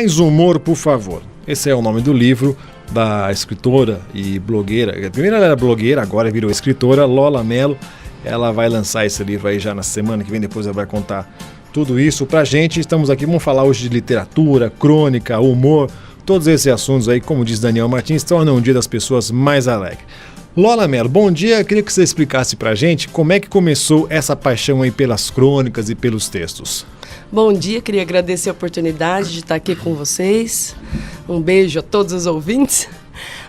Mais humor, por favor. Esse é o nome do livro da escritora e blogueira. Primeiro ela era blogueira, agora virou escritora, Lola Mello. Ela vai lançar esse livro aí já na semana que vem, depois ela vai contar tudo isso pra gente. Estamos aqui, vamos falar hoje de literatura, crônica, humor, todos esses assuntos aí, como diz Daniel Martins, tornam o dia das pessoas mais alegre. Lola Mello, bom dia. Eu queria que você explicasse pra gente como é que começou essa paixão aí pelas crônicas e pelos textos. Bom dia, queria agradecer a oportunidade de estar aqui com vocês. Um beijo a todos os ouvintes.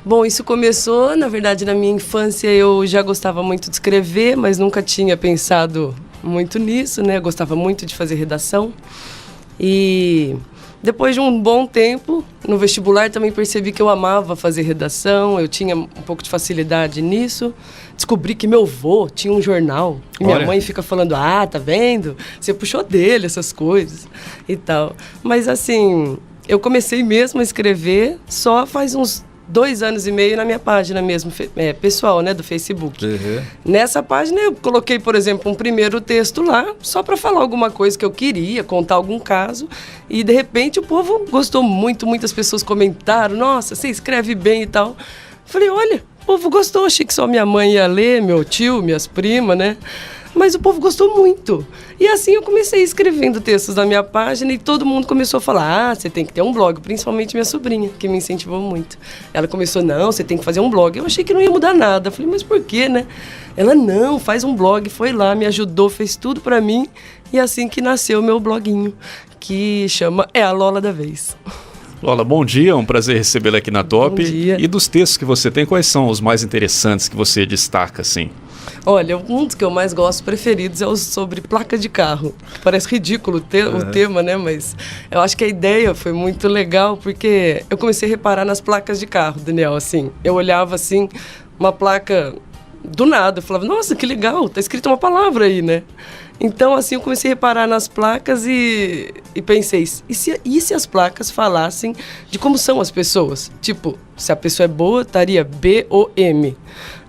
Bom, isso começou, na verdade, na minha infância. Eu já gostava muito de escrever, mas nunca tinha pensado muito nisso, né? Eu gostava muito de fazer redação. E depois de um bom tempo, no vestibular também percebi que eu amava fazer redação, eu tinha um pouco de facilidade nisso. Descobri que meu avô tinha um jornal e minha mãe fica falando, tá vendo? Você puxou dele essas coisas e tal. Mas assim, eu comecei mesmo a escrever só faz uns 2 anos e meio na minha página mesmo, pessoal, né, do Facebook. Uhum. Nessa página eu coloquei, por exemplo, um primeiro texto lá, só para falar alguma coisa que eu queria, contar algum caso, e de repente o povo gostou muito, muitas pessoas comentaram, nossa, você escreve bem e tal. Falei, olha, o povo gostou, achei que só minha mãe ia ler, meu tio, minhas primas, né? Mas o povo gostou muito. E assim eu comecei escrevendo textos na minha página e todo mundo começou a falar, você tem que ter um blog, principalmente minha sobrinha, que me incentivou muito. Ela começou, não, você tem que fazer um blog. Eu achei que não ia mudar nada. Falei, mas por quê, né? Ela, não, faz um blog. Foi lá, me ajudou, fez tudo pra mim. E assim que nasceu o meu bloguinho, que chama É a Lola da Vez. Lola, bom dia, é um prazer recebê-la aqui na Top. Bom dia. E dos textos que você tem, quais são os mais interessantes que você destaca, assim? Olha, um dos que eu mais gosto, preferidos, é os sobre placa de carro. Parece ridículo o tema, né? Mas eu acho que a ideia foi muito legal, porque eu comecei a reparar nas placas de carro, Daniel, assim. Eu olhava, assim, uma placa do nada, eu falava, nossa, que legal, tá escrita uma palavra aí, né? Então, assim, eu comecei a reparar nas placas e pensei, e se as placas falassem de como são as pessoas? Tipo, se a pessoa é boa, estaria B-O-M.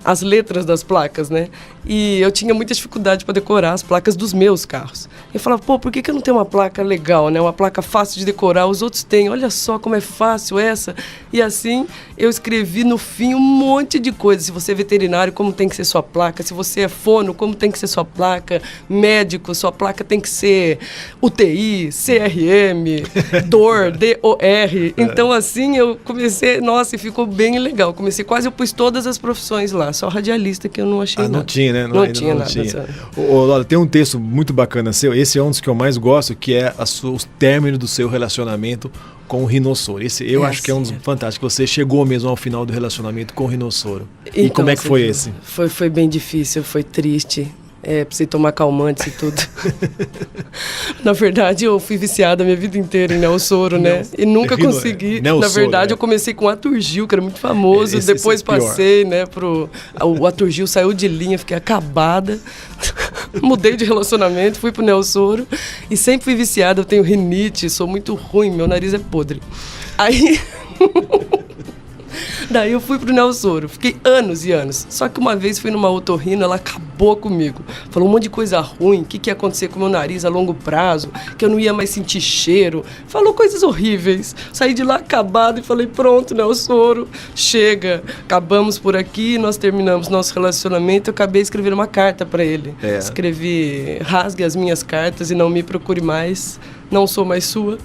As letras das placas, né? E eu tinha muita dificuldade para decorar as placas dos meus carros. Eu falava, por que eu não tenho uma placa legal, né? Uma placa fácil de decorar, os outros têm. Olha só como é fácil essa. E assim, eu escrevi no fim um monte de coisas. Se você é veterinário, como tem que ser sua placa. Se você é fono, como tem que ser sua placa. Médico, sua placa tem que ser UTI, CRM, DOR, D-O-R. Então, assim, eu comecei... Nossa, e ficou bem legal. Eu pus todas as profissões lá. Só radialista que eu não achei nada. Não tinha, né? Não tinha nada. Lola, tem um texto muito bacana seu, esse é um dos que eu mais gosto, que é o término do seu relacionamento com o rinossoro. Esse eu acho que é um dos fantásticos. Você chegou mesmo ao final do relacionamento com o rinossoro. Então, e como é que foi esse? Foi bem difícil, foi triste. Precisei tomar calmantes e tudo. Na verdade, eu fui viciada a minha vida inteira em Nelsoro, né? E nunca consegui. Na verdade, eu comecei com o Aturgil, que era muito famoso. Depois passei, né, o Aturgil saiu de linha, fiquei acabada. Mudei de relacionamento, fui pro Nelsoro. E sempre fui viciada, eu tenho rinite, sou muito ruim, meu nariz é podre. Aí... Daí eu fui pro Nelsoro, fiquei anos e anos. Só que uma vez fui numa otorrino, ela acabou comigo. Falou um monte de coisa ruim, o que ia acontecer com o meu nariz a longo prazo, que eu não ia mais sentir cheiro. Falou coisas horríveis. Saí de lá acabado e falei, pronto, Nelsoro, chega. Acabamos por aqui, nós terminamos nosso relacionamento. Eu acabei escrevendo uma carta pra ele. Escrevi, rasgue as minhas cartas e não me procure mais, não sou mais sua.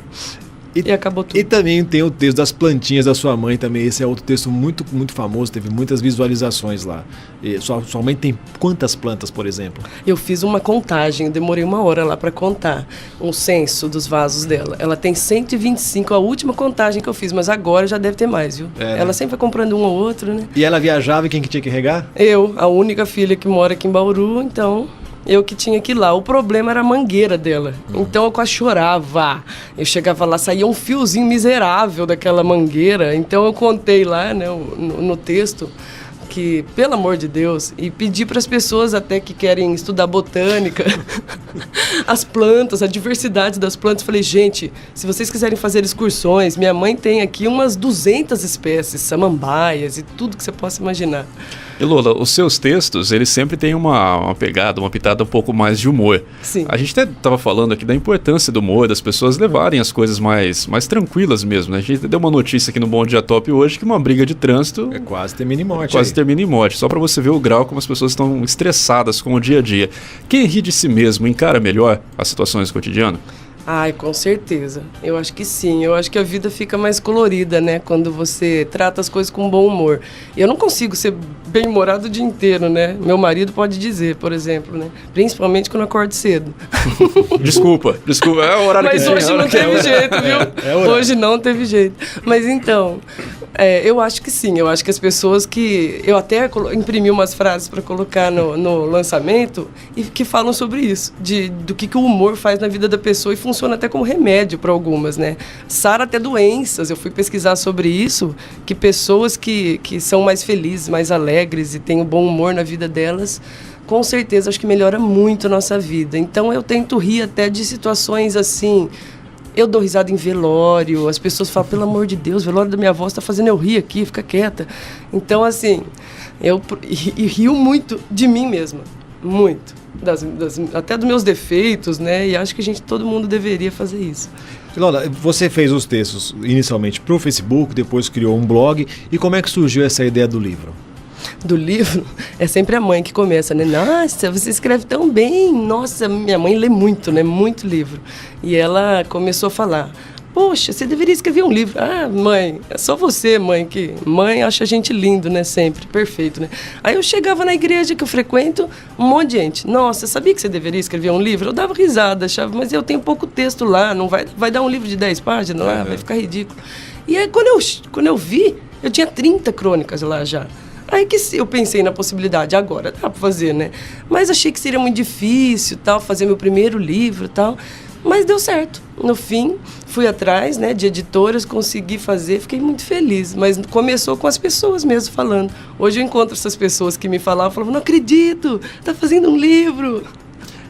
E acabou tudo. E também tem o texto das plantinhas da sua mãe também. Esse é outro texto muito, muito famoso, teve muitas visualizações lá. E sua mãe tem quantas plantas, por exemplo? Eu fiz uma contagem, demorei 1 hora lá para contar um censo dos vasos dela. Ela tem 125, a última contagem que eu fiz, mas agora já deve ter mais, viu? Ela sempre vai comprando um ou outro, né? E ela viajava e quem que tinha que regar? Eu, a única filha que mora aqui em Bauru, então... Eu que tinha que ir lá. O problema era a mangueira dela. Então eu quase chorava. Eu chegava lá, saía um fiozinho miserável daquela mangueira. Então eu contei lá, né, no texto que, pelo amor de Deus, e pedi para as pessoas até que querem estudar botânica, as plantas, a diversidade das plantas. Falei, gente, se vocês quiserem fazer excursões, minha mãe tem aqui umas 200 espécies, samambaias e tudo que você possa imaginar. E Lola, os seus textos, eles sempre têm uma pegada, uma pitada um pouco mais de humor. Sim. A gente até estava falando aqui da importância do humor, das pessoas levarem as coisas mais tranquilas mesmo, né? A gente deu uma notícia aqui no Bom Dia Top hoje que uma briga de trânsito... Quase termina em morte. Quase termina em morte. Só para você ver o grau como as pessoas estão estressadas com o dia a dia. Quem ri de si mesmo encara melhor as situações cotidianas? Ai, com certeza. Eu acho que sim. Eu acho que a vida fica mais colorida, né? Quando você trata as coisas com bom humor. Eu não consigo ser bem-humorado o dia inteiro, né? Meu marido pode dizer, por exemplo, né? Principalmente quando eu acordo cedo. Desculpa. É o horário Mas que hoje não teve jeito, viu? Hoje não teve jeito. Mas então, eu acho que sim. Eu acho que as pessoas que... Eu até imprimi umas frases para colocar no lançamento e que falam sobre isso. Do que o humor faz na vida da pessoa e funciona até como remédio para algumas, né? Sara até doenças. Eu fui pesquisar sobre isso, que pessoas que são mais felizes, mais alegres e têm um bom humor na vida delas, com certeza acho que melhora muito a nossa vida. Então eu tento rir até de situações assim. Eu dou risada em velório, as pessoas falam, pelo amor de Deus, o velório da minha avó está fazendo eu rir aqui, fica quieta. Então, assim, eu rio muito de mim mesma, muito. Até dos meus defeitos, né? E acho que todo mundo deveria fazer isso. Lola, você fez os textos inicialmente para o Facebook, depois criou um blog. E como é que surgiu essa ideia do livro? Do livro, é sempre a mãe que começa, né? Nossa, você escreve tão bem. Nossa, minha mãe lê muito, né? Muito livro. E ela começou a falar... Poxa, você deveria escrever um livro. Ah, mãe, é só você, mãe, que mãe acha a gente lindo, né, sempre, perfeito, né? Aí eu chegava na igreja que eu frequento, um monte de gente. Nossa, sabia que você deveria escrever um livro? Eu dava risada, achava, mas eu tenho pouco texto lá, não vai dar um livro de 10 páginas lá, vai ficar ridículo. E aí, quando eu vi, eu tinha 30 crônicas lá já. Aí que eu pensei na possibilidade, agora dá pra fazer, né? Mas achei que seria muito difícil, tal, fazer meu primeiro livro, tal. Mas deu certo. No fim, fui atrás, né, de editoras, consegui fazer, fiquei muito feliz. Mas começou com as pessoas mesmo falando. Hoje eu encontro essas pessoas que me falavam, não acredito, tá fazendo um livro.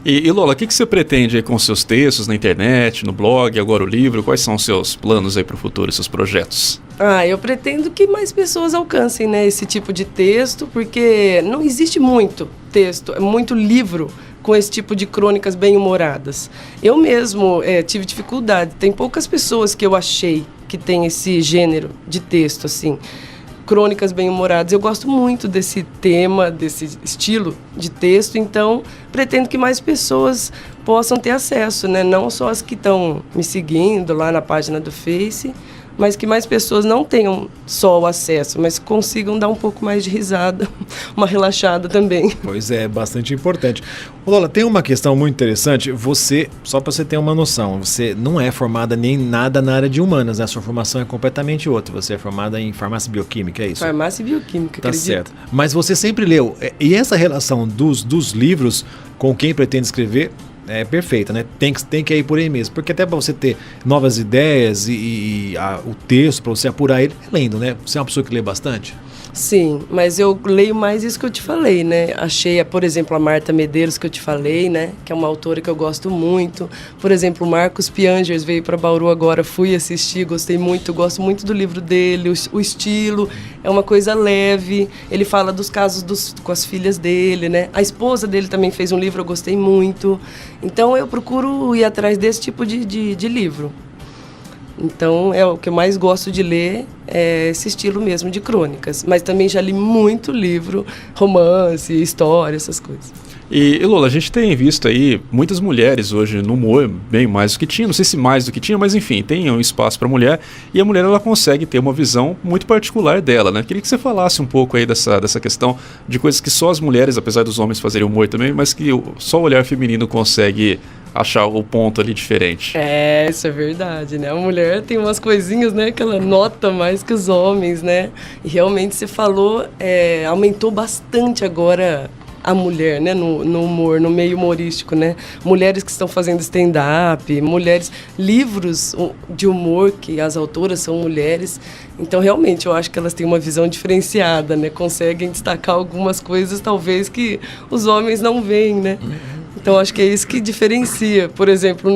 E Lola, o que você pretende aí com os seus textos na internet, no blog, agora o livro? Quais são os seus planos aí para o futuro, seus projetos? Eu pretendo que mais pessoas alcancem, né, esse tipo de texto, porque não existe muito texto, muito livro com esse tipo de crônicas bem-humoradas. Eu mesmo tive dificuldade. Tem poucas pessoas que eu achei que tem esse gênero de texto, assim, crônicas bem-humoradas. Eu gosto muito desse tema, desse estilo de texto, então pretendo que mais pessoas possam ter acesso, né? Não só as que estão me seguindo lá na página do Face, mas que mais pessoas não tenham só o acesso, mas consigam dar um pouco mais de risada, uma relaxada também. Pois é, bastante importante. Lola, tem uma questão muito interessante. Você, só para você ter uma noção, você não é formada nem nada na área de humanas, né? A sua formação é completamente outra. Você é formada em farmácia bioquímica, é isso? Farmácia e bioquímica, tá acredito. Certo. Mas você sempre leu. E essa relação dos livros com quem pretende escrever é perfeita, né? Tem que ir por aí mesmo, porque até para você ter novas ideias o texto, para você apurar ele, é lendo, né? Você é uma pessoa que lê bastante? Sim, mas eu leio mais isso que eu te falei, né? Achei, por exemplo, a Marta Medeiros, que eu te falei, né? Que é uma autora que eu gosto muito. Por exemplo, o Marcos Piangers veio para Bauru agora, fui assistir, gostei muito, gosto muito do livro dele, o estilo, é uma coisa leve. Ele fala dos casos com as filhas dele, né? A esposa dele também fez um livro, eu gostei muito. Então, eu procuro ir atrás desse tipo de livro. Então, o que eu mais gosto de ler é esse estilo mesmo de crônicas. Mas também já li muito livro, romance, história, essas coisas. E Lola, a gente tem visto aí muitas mulheres hoje no humor, bem mais do que tinha, não sei se mais do que tinha, mas enfim, tem um espaço para a mulher, e a mulher ela consegue ter uma visão muito particular dela, né? Queria que você falasse um pouco aí dessa questão de coisas que só as mulheres, apesar dos homens fazerem humor também, mas que só o olhar feminino consegue achar o ponto ali diferente. Isso é verdade, né? A mulher tem umas coisinhas, né, que ela nota mais que os homens, né? E realmente você falou, aumentou bastante agora a mulher, né, no humor, no meio humorístico, né? Mulheres que estão fazendo stand-up, livros de humor que as autoras são mulheres. Então, realmente, eu acho que elas têm uma visão diferenciada, né? Conseguem destacar algumas coisas, talvez, que os homens não veem, né? Então, acho que é isso que diferencia, por exemplo,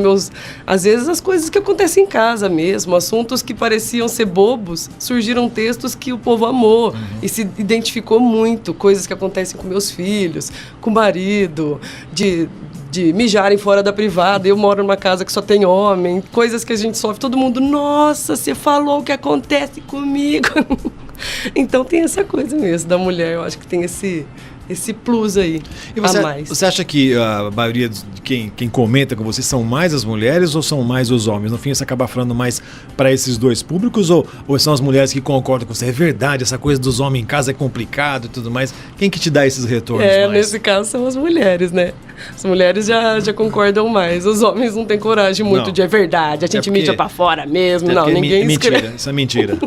às vezes as coisas que acontecem em casa mesmo, assuntos que pareciam ser bobos, surgiram textos que o povo amou e se identificou muito, coisas que acontecem com meus filhos, com o marido, de mijarem fora da privada, eu moro numa casa que só tem homem, coisas que a gente sofre, todo mundo, nossa, você falou o que acontece comigo. Então tem essa coisa mesmo da mulher, eu acho que tem esse plus aí, e você, a mais. Você acha que a maioria de quem comenta com você são mais as mulheres ou são mais os homens? No fim, você acaba falando mais para esses dois públicos ou são as mulheres que concordam com você? É verdade, essa coisa dos homens em casa é complicado e tudo mais. Quem que te dá esses retornos mais? Nesse caso são as mulheres, né? As mulheres já concordam mais. Os homens não têm coragem muito de é verdade, a gente mija pra fora mesmo. Não, ninguém mentira, escreve. isso é mentira.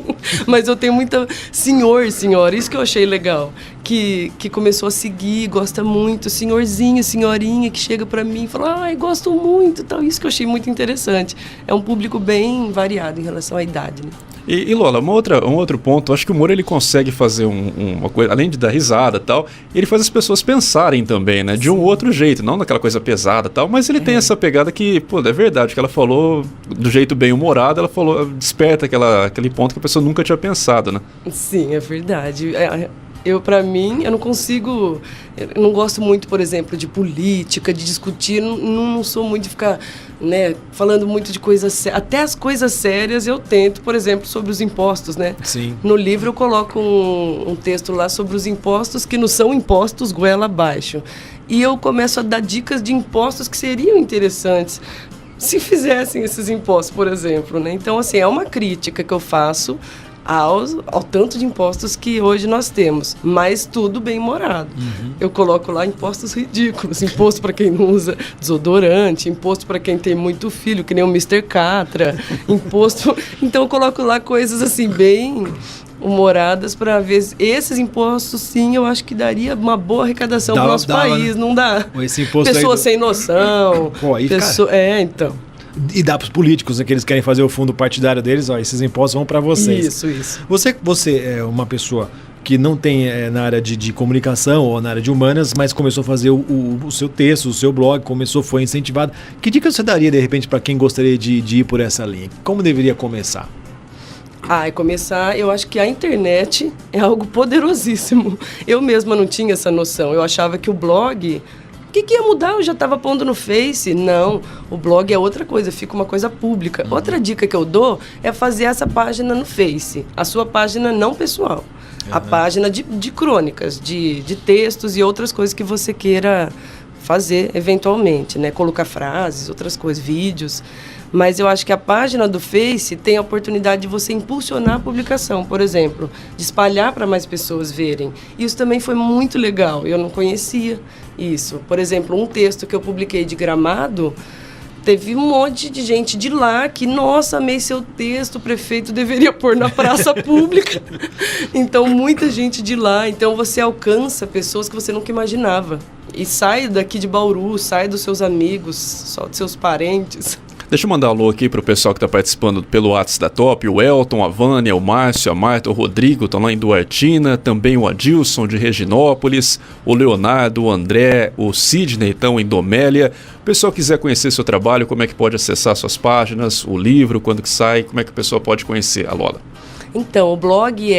Mas eu tenho muita senhora, isso que eu achei legal. Que começou a seguir, gosta muito, senhorzinho, senhorinha, que chega pra mim e fala, ai, gosto muito, tal. Isso que eu achei muito interessante. É um público bem variado em relação à idade, né? E Lola, um outro ponto, acho que o humor ele consegue fazer uma coisa, além de dar risada e tal, ele faz as pessoas pensarem também, né? De um outro jeito, não naquela coisa pesada e tal, mas ele tem essa pegada que, pô, é verdade, que ela falou do jeito bem humorado, ela falou, desperta aquele ponto que a pessoa nunca tinha pensado, né? Sim, é verdade. Pra mim, eu não gosto muito, por exemplo, de política, de discutir, não sou muito de ficar, né, falando muito de coisas sérias. Até as coisas sérias eu tento, por exemplo, sobre os impostos, né? Sim. No livro eu coloco um texto lá sobre os impostos que não são impostos goela abaixo. E eu começo a dar dicas de impostos que seriam interessantes se fizessem esses impostos, por exemplo, né? Então, assim, é uma crítica que eu faço ao tanto de impostos que hoje nós temos, mas tudo bem morado. Eu coloco lá impostos ridículos, imposto para quem não usa desodorante, imposto para quem tem muito filho, que nem o Mr. Catra, imposto... Então eu coloco lá coisas assim bem humoradas para ver esses impostos, sim, eu acho que daria uma boa arrecadação para o nosso país, né? Não dá? Esse imposto pessoas sem noção. Pô, aí então... E dá para os políticos, né, que eles querem fazer o fundo partidário deles, ó, esses impostos vão para vocês. Isso. Você é uma pessoa que não tem na área de comunicação ou na área de humanas, mas começou a fazer o seu texto, o seu blog, foi incentivado. Que dica você daria, de repente, para quem gostaria de ir por essa linha? Como deveria começar? Eu acho que a internet é algo poderosíssimo. Eu mesma não tinha essa noção. Eu achava que o blog... O que ia mudar? Eu já estava pondo no Face. Não, o blog é outra coisa, fica uma coisa pública. Outra dica que eu dou é fazer essa página no Face. A sua página não pessoal. A página de crônicas, de textos e outras coisas que você queira fazer eventualmente, né? Colocar frases, outras coisas, vídeos. Mas eu acho que a página do Face tem a oportunidade de você impulsionar a publicação, por exemplo, de espalhar para mais pessoas verem. Isso também foi muito legal, eu não conhecia isso. Por exemplo, um texto que eu publiquei de Gramado, teve um monte de gente de lá que, nossa, amei seu texto, o prefeito deveria pôr na praça pública. Então, muita gente de lá. Então, você alcança pessoas que você nunca imaginava. E sai daqui de Bauru, sai dos seus amigos, só dos seus parentes. Deixa eu mandar um alô aqui pro pessoal que tá participando pelo WhatsApp da Top, o Elton, a Vânia, o Márcio, a Marta, o Rodrigo, estão lá em Duartina, também o Adilson de Reginópolis, o Leonardo, o André, o Sidney, estão em Domélia. O pessoal quiser conhecer seu trabalho, como é que pode acessar suas páginas, o livro, quando que sai, como é que a pessoa pode conhecer a Lola? Então, o blog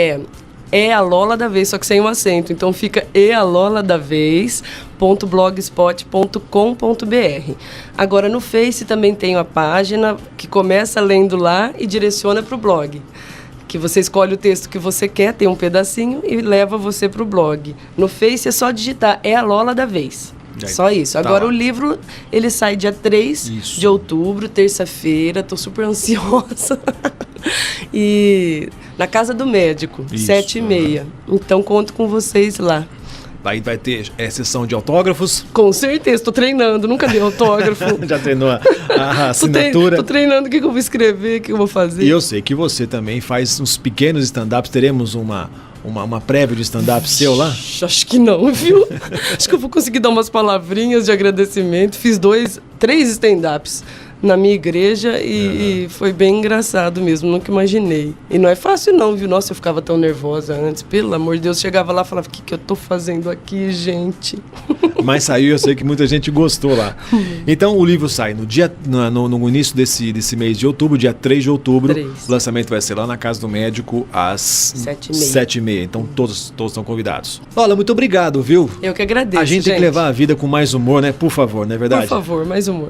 é a Lola da Vez, só que sem um acento. Então fica ealoladavez.blogspot.com.br. Agora no Face também tem a página que começa lendo lá e direciona para o blog. Que você escolhe o texto que você quer, tem um pedacinho e leva você para o blog. No Face é só digitar a Lola da Vez. Só isso. Agora o livro, ele sai dia 3 de outubro, terça-feira. Tô super ansiosa. E na Casa do Médico, 7h30. Então conto com vocês lá. Aí vai ter sessão de autógrafos? Com certeza, tô treinando, nunca dei autógrafo. Já treinou a assinatura? Tô treinando o que eu vou escrever, o que eu vou fazer. E eu sei que você também faz uns pequenos stand-ups. Teremos uma prévia de stand-up seu lá? Acho que não, viu? Acho que eu vou conseguir dar umas palavrinhas de agradecimento. Fiz 3 stand-ups na minha igreja e foi bem engraçado mesmo, nunca imaginei. E não é fácil não, viu? Nossa, eu ficava tão nervosa antes, pelo amor de Deus, chegava lá e falava, o que eu tô fazendo aqui, gente? Mas saiu, eu sei que muita gente gostou lá. Então o livro sai no início desse mês de outubro, dia 3 de outubro. 3. O lançamento vai ser lá na Casa do Médico às 7h30. Então todos estão convidados. Lola, muito obrigado, viu? Eu que agradeço, A gente tem que levar a vida com mais humor, né? Por favor, não é verdade? Por favor, mais humor.